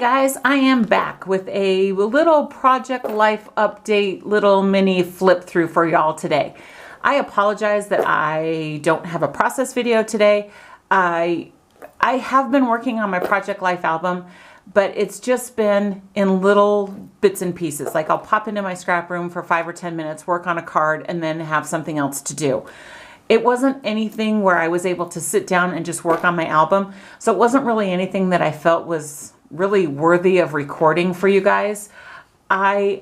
guys, I am back with a little project life update, little mini flip through for y'all today. I apologize that I don't have a process video today. I have been working on my project life album, but it's just been in little bits and pieces. Like I'll pop into my scrap room for 5 or 10 minutes, work on a card, and then have something else to do. It wasn't anything where I was able to sit down and just work on my album. So it wasn't really anything that I felt was really worthy of recording for you guys. Our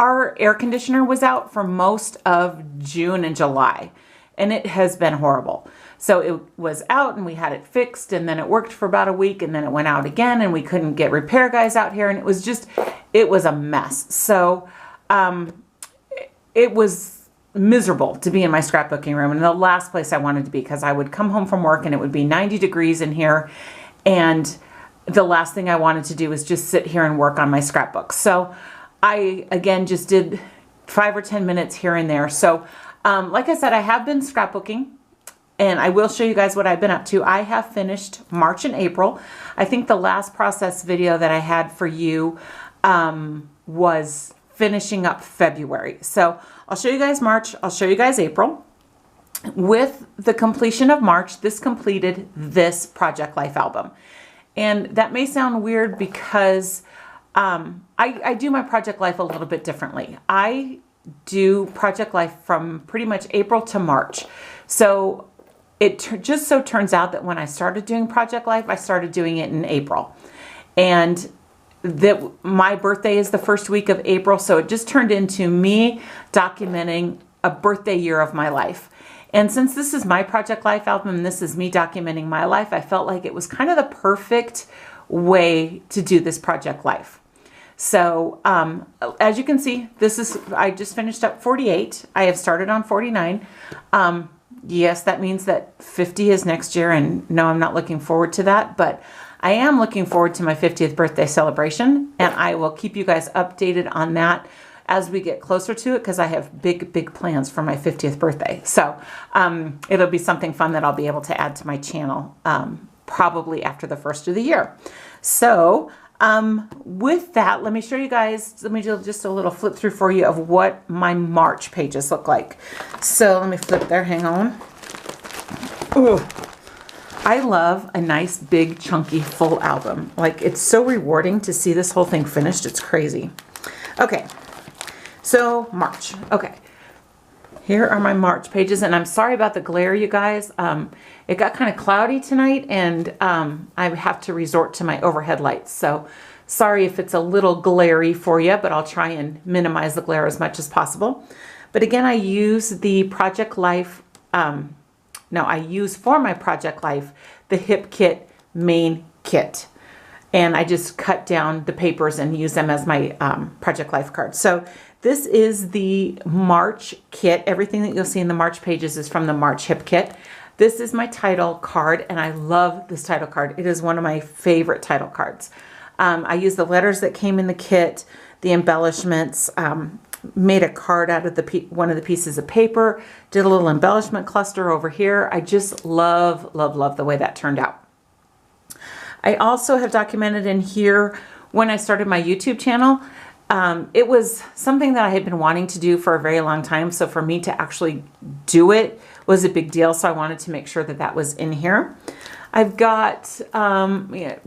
air conditioner was out for most of June and July, and it has been horrible. So it was out and we had it fixed, and then it worked for about a week, and then it went out again, and we couldn't get repair guys out here, and it was a mess. So it was miserable to be in my scrapbooking room, and the last place I wanted to be, because I would come home from work and it would be 90 degrees in here, and the last thing I wanted to do was just sit here and work on my scrapbook. So I again just did 5 or 10 minutes here and there. So like I said, I have been scrapbooking, and I will show you guys what I've been up to. I have finished March and April. I think the last process video that I had for you was finishing up February. So I'll show you guys March, I'll show you guys April. With the completion of March, this completed this Project Life album. And that may sound weird because I do my Project Life a little bit differently. I do Project Life from pretty much April to March. So it just so turns out that when I started doing Project Life, I started doing it in April. And that my birthday is the first week of April, so it just turned into me documenting a birthday year of my life. And since this is my Project Life album and this is me documenting my life, I felt like it was kind of the perfect way to do this Project Life. So as you can see, I just finished up 48. I have started on 49. Yes, that means that 50 is next year, and no, I'm not looking forward to that, but I am looking forward to my 50th birthday celebration, and I will keep you guys updated on that as we get closer to it, because I have big plans for my 50th birthday. So it'll be something fun that I'll be able to add to my channel probably after the first of the year. So with that, let me show you guys, let me do just a little flip through for you of what my March pages look like. So let me flip there, hang on. Ooh. I love a nice, big, chunky, full album. Like, it's so rewarding to see this whole thing finished. It's crazy. Okay, so March. Okay, here are my March pages, and I'm sorry about the glare, you guys. It got kind of cloudy tonight, and I have to resort to my overhead lights. So sorry if it's a little glary for you, but I'll try and minimize the glare as much as possible. But again, I use the Project Life I use for my Project Life the Hip Kit main kit, and I just cut down the papers and use them as my Project Life cards. So this is the March kit. Everything that you'll see in the March pages is from the March Hip Kit. This is my title card, and I love this title card. It is one of my favorite title cards. I use the letters that came in the kit, the embellishments, made a card out of one of the pieces of paper, did a little embellishment cluster over here. I just love the way that turned out. I also have documented in here when I started my YouTube channel. It was something that I had been wanting to do for a very long time, so for me to actually do it was a big deal, so I wanted to make sure that that was in here. I've got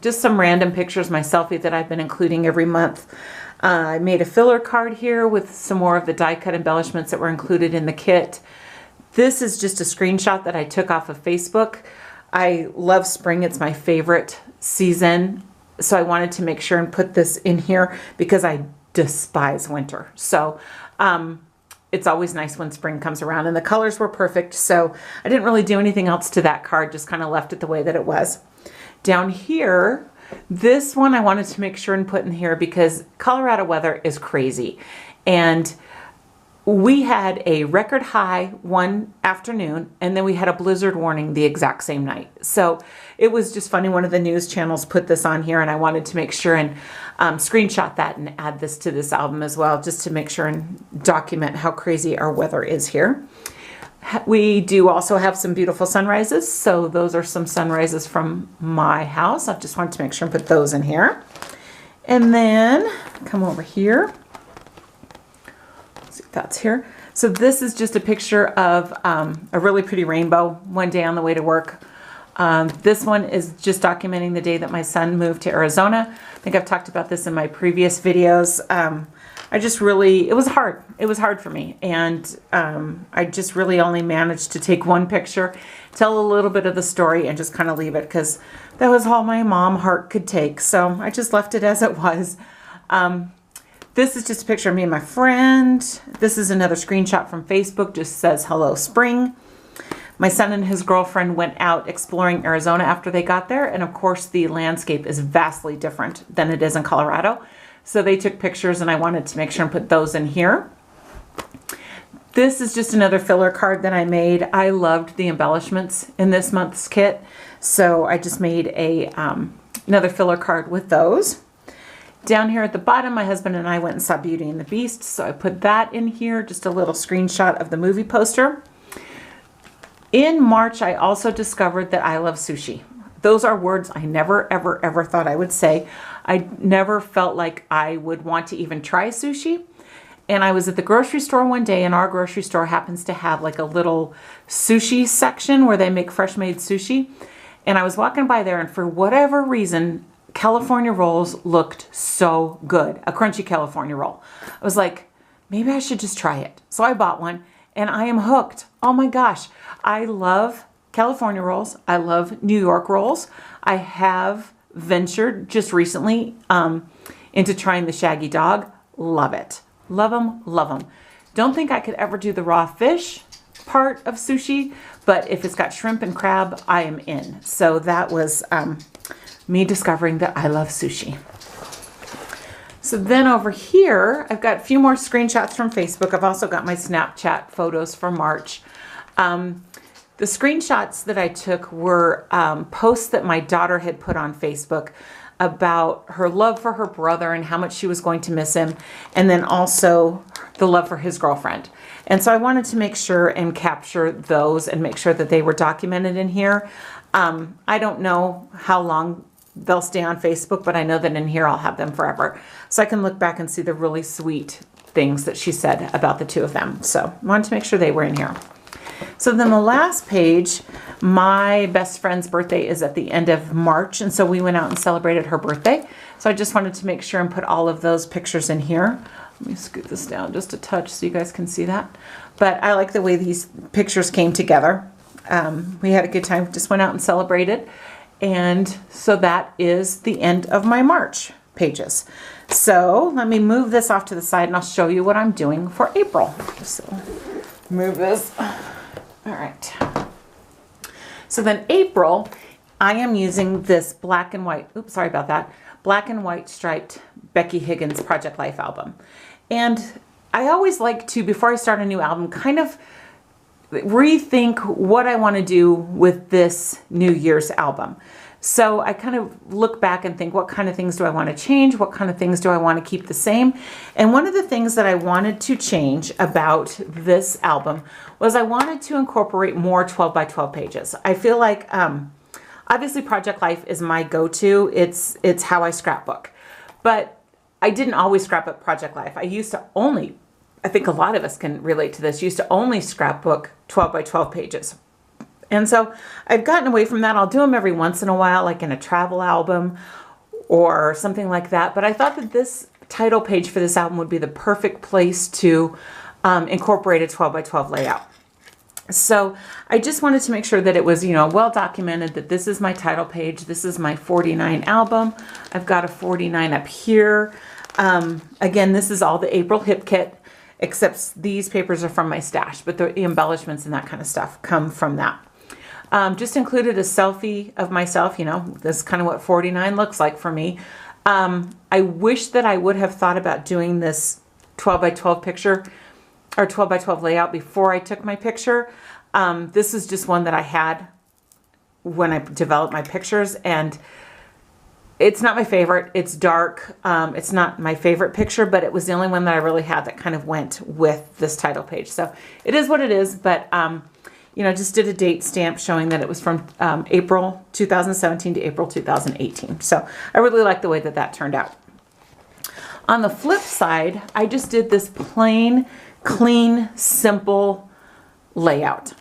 just some random pictures, my selfie that I've been including every month. I made a filler card here with some more of the die cut embellishments that were included in the kit. This is just a screenshot that I took off of Facebook. I love spring, it's my favorite season. So I wanted to make sure and put this in here because I despise winter. So it's always nice when spring comes around, and the colors were perfect. So I didn't really do anything else to that card, just kind of left it the way that it was. Down here, this one I wanted to make sure and put in here because Colorado weather is crazy. And we had a record high one afternoon, and then we had a blizzard warning the exact same night. So it was just funny. One of the news channels put this on here, and I wanted to make sure and screenshot that and add this to this album as well, just to make sure and document how crazy our weather is here. We do also have some beautiful sunrises. So those are some sunrises from my house. I just wanted to make sure and put those in here. And then come over here. Let's see if that's here. So this is just a picture of a really pretty rainbow one day on the way to work. This one is just documenting the day that my son moved to Arizona. I think I've talked about this in my previous videos. It was hard. It was hard for me. And I just really only managed to take one picture, tell a little bit of the story, and just kind of leave it because that was all my mom heart could take. So I just left it as it was. This is just a picture of me and my friend. This is another screenshot from Facebook, just says hello spring. My son and his girlfriend went out exploring Arizona after they got there. And of course the landscape is vastly different than it is in Colorado. So they took pictures and I wanted to make sure and put those in here. This is just another filler card that I made. I loved the embellishments in this month's kit. So I just made another filler card with those. Down here at the bottom, my husband and I went and saw Beauty and the Beast. So I put that in here, just a little screenshot of the movie poster. In March, I also discovered that I love sushi. Those are words I never, ever, ever thought I would say. I never felt like I would want to even try sushi. And I was at the grocery store one day, and our grocery store happens to have like a little sushi section where they make fresh made sushi. And I was walking by there, and for whatever reason, California rolls looked so good. A crunchy California roll. I was like, maybe I should just try it. So I bought one, and I am hooked. Oh my gosh. I love California rolls. I love New York rolls. I have ventured just recently into trying the Shaggy Dog. Love it. Love them, love them. Don't think I could ever do the raw fish part of sushi, but if it's got shrimp and crab, I am in. So that was me discovering that I love sushi. So then over here, I've got a few more screenshots from Facebook. I've also got my Snapchat photos for March. The screenshots that I took were posts that my daughter had put on Facebook about her love for her brother and how much she was going to miss him, and then also the love for his girlfriend. And so I wanted to make sure and capture those and make sure that they were documented in here. I don't know how long they'll stay on Facebook, but I know that in here I'll have them forever. So I can look back and see the really sweet things that she said about the two of them. So I wanted to make sure they were in here. So then the last page, my best friend's birthday is at the end of March, and so we went out and celebrated her birthday. So I just wanted to make sure and put all of those pictures in here. Let me scoot this down just a touch so you guys can see that. But I like the way these pictures came together. We had a good time, just went out and celebrated. And so that is the end of my March pages. So let me move this off to the side and I'll show you what I'm doing for April. So move this. All right. So then April, I am using this black and white, oops, sorry about that, black and white striped Becky Higgins Project Life album. And I always like to, before I start a new album, kind of rethink what I want to do with this New Year's album. So I kind of look back and think, what kind of things do I want to change? What kind of things do I want to keep the same? And one of the things that I wanted to change about this album was I wanted to incorporate more 12 by 12 pages. I feel like, obviously Project Life is my go-to. It's how I scrapbook. But I didn't always scrapbook Project Life. I used to only, I think a lot of us can relate to this, used to only scrapbook 12 by 12 pages. And so I've gotten away from that. I'll do them every once in a while, like in a travel album or something like that. But I thought that this title page for this album would be the perfect place to incorporate a 12 by 12 layout. So I just wanted to make sure that it was, you know, well documented that this is my title page. This is my 49 album. I've got a 49 up here. Again, this is all the April Hip Kit, except these papers are from my stash, but the embellishments and that kind of stuff come from that. Just included a selfie of myself, you know, this is kind of what 49 looks like for me. I wish that I would have thought about doing this 12 by 12 picture or 12 by 12 layout before I took my picture. This is just one that I had when I developed my pictures, and It's not my favorite. It's dark. It's not my favorite picture, but it was the only one that I really had that kind of went with this title page. So it is what it is, but you know, just did a date stamp showing that it was from April 2017 to April 2018. So I really like the way that that turned out. On the flip side, I just did this plain, clean, simple layout.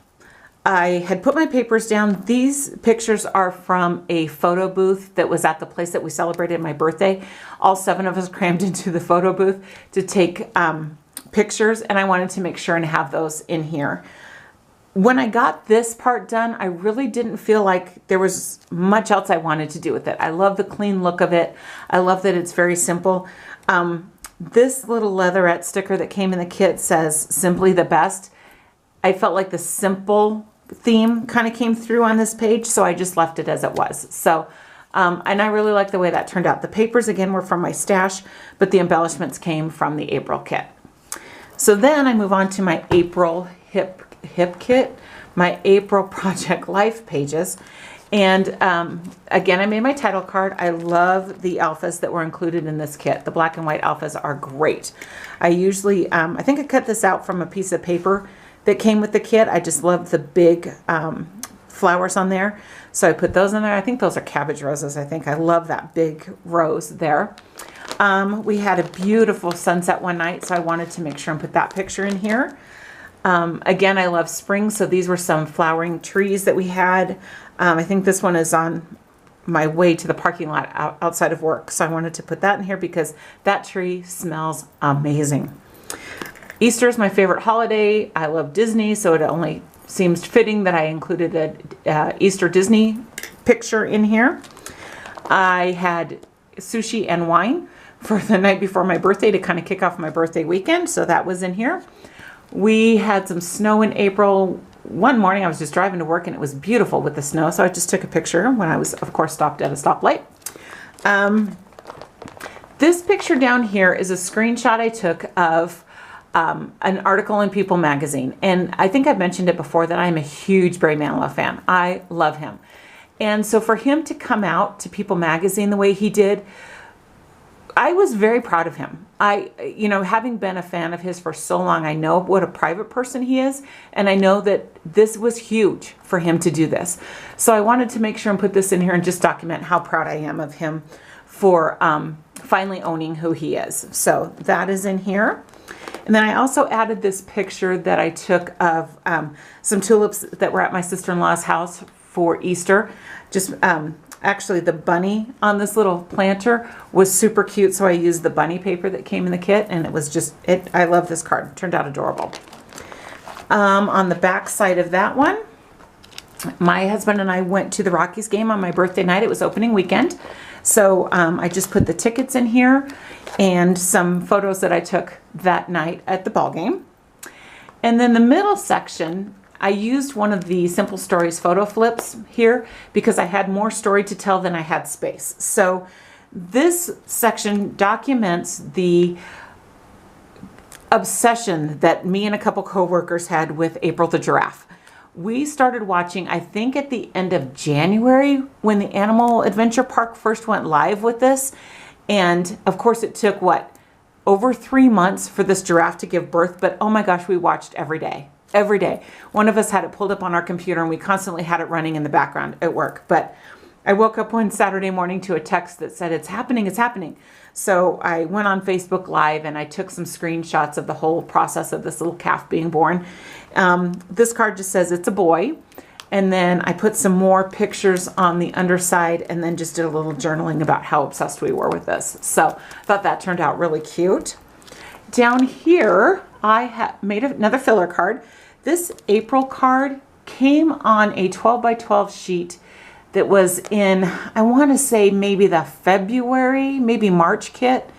I had put my papers down. These pictures are from a photo booth that was at the place that we celebrated my birthday. All 7 of us crammed into the photo booth to take pictures, and I wanted to make sure and have those in here. When I got this part done, I really didn't feel like there was much else I wanted to do with it. I love the clean look of it. I love that it's very simple. This little leatherette sticker that came in the kit says "Simply the Best." I felt like the simple theme kind of came through on this page, so I just left it as it was. So, and I really like the way that turned out. The papers, again, were from my stash, but the embellishments came from the April kit. So then I move on to my April hip kit, my April Project Life pages. And again, I made my title card. I love the alphas that were included in this kit. The black and white alphas are great. I usually, I think I cut this out from a piece of paper that came with the kit. I just love the big flowers on there. So I put those in there. I think those are cabbage roses. I think I love that big rose there. We had a beautiful sunset one night, so I wanted to make sure and put that picture in here. Again, I love spring, so these were some flowering trees that we had. I think this one is on my way to the parking lot outside of work, so I wanted to put that in here because that tree smells amazing. Easter is my favorite holiday. I love Disney, so it only seems fitting that I included a Easter Disney picture in here. I had sushi and wine for the night before my birthday to kind of kick off my birthday weekend, so that was in here. We had some snow in April. One morning I was just driving to work and it was beautiful with the snow, so I just took a picture when I was, of course, stopped at a stoplight. This picture down here is a screenshot I took of an article in People magazine, and I think I've mentioned it before that I'm a huge Barry Manilow fan. I love him, and so for him to come out to People magazine the way he did, I was very proud of him. You know, having been a fan of his for so long, I know what a private person he is, and I know that this was huge for him to do this. So I wanted to make sure and put this in here and just document how proud I am of him for finally owning who he is. So that is in here. And then I also added this picture that I took of some tulips that were at my sister-in-law's house for Easter. Just actually the bunny on this little planter was super cute, so I used the bunny paper that came in the kit, and it was just, I love this card. It turned out adorable. On the back side of that one, my husband and I went to the Rockies game on my birthday night. It was opening weekend. So I just put the tickets in here and some photos that I took that night at the ball game. And then the middle section, I used one of the Simple Stories photo flips here because I had more story to tell than I had space. So this section documents the obsession that me and a couple coworkers had with April the giraffe. We started watching, I think, at the end of January when the Animal Adventure Park first went live with this. And of course it took, what, over 3 months for this giraffe to give birth. But oh my gosh, we watched every day. Every day. One of us had it pulled up on our computer and we constantly had it running in the background at work. But I woke up one Saturday morning to a text that said, it's happening, it's happening. So I went on Facebook Live and I took some screenshots of the whole process of this little calf being born. This card just says it's a boy. And then I put some more pictures on the underside and then just did a little journaling about how obsessed we were with this. So I thought that turned out really cute. Down here, I made another filler card. This April card came on a 12 by 12 sheet that was in, I want to say maybe the February, maybe March kit.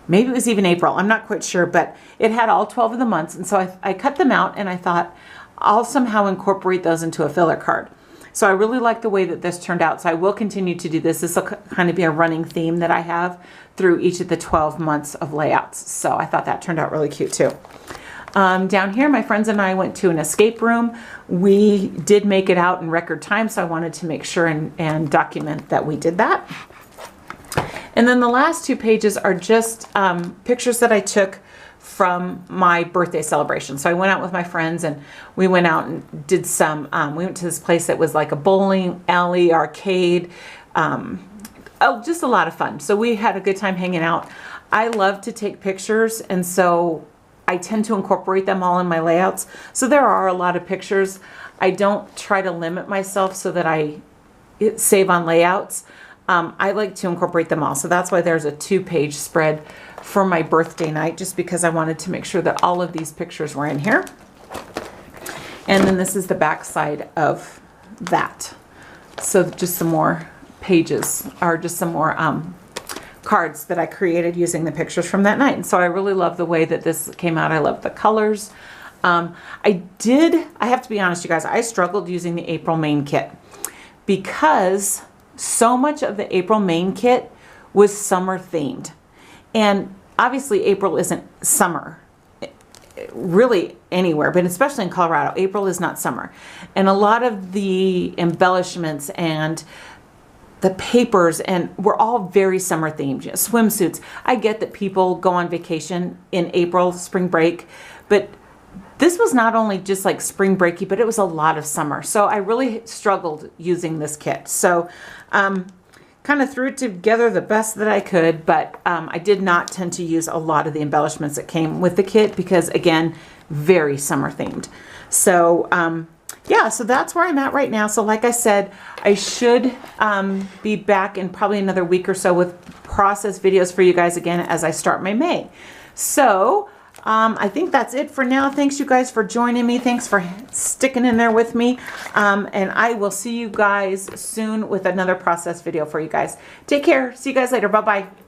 Maybe it was even April. I'm not quite sure, but it had all 12 of the months. And so I cut them out and I thought I'll somehow incorporate those into a filler card. So I really like the way that this turned out. So I will continue to do this. This will kind of be a running theme that I have through each of the 12 months of layouts. So I thought that turned out really cute too. Down here, my friends and I went to an escape room. We did make it out in record time, so I wanted to make sure and document that we did that. And then the last 2 pages are just pictures that I took from my birthday celebration. So I went out with my friends and we went out and did some, we went to this place that was like a bowling alley, arcade, just a lot of fun. So we had a good time hanging out. I love to take pictures, and so I tend to incorporate them all in my layouts. So there are a lot of pictures. I don't try to limit myself so that I save on layouts. I like to incorporate them all. So that's why there's a 2-page spread for my birthday night, just because I wanted to make sure that all of these pictures were in here. And then this is the back side of that. So just some more pages, or just some more cards that I created using the pictures from that night. And so I really love the way that this came out. I love the colors. I have to be honest, you guys, I struggled using the April main kit because so much of the April main kit was summer themed. And obviously April isn't summer really anywhere, but especially in Colorado, April is not summer. And a lot of the embellishments and the papers and were all very summer themed. Swimsuits. I get that people go on vacation in April, spring break, but this was not only just like spring breaky, but it was a lot of summer. So I really struggled using this kit. So kind of threw it together the best that I could, but I did not tend to use a lot of the embellishments that came with the kit because, again, very summer themed. So yeah, so that's where I'm at right now. So like I said, I should be back in probably another week or so with process videos for you guys again as I start my May. So I think that's it for now. Thanks you guys for joining me. Thanks for sticking in there with me. And I will see you guys soon with another process video for you guys. Take care. See you guys later. Bye-bye.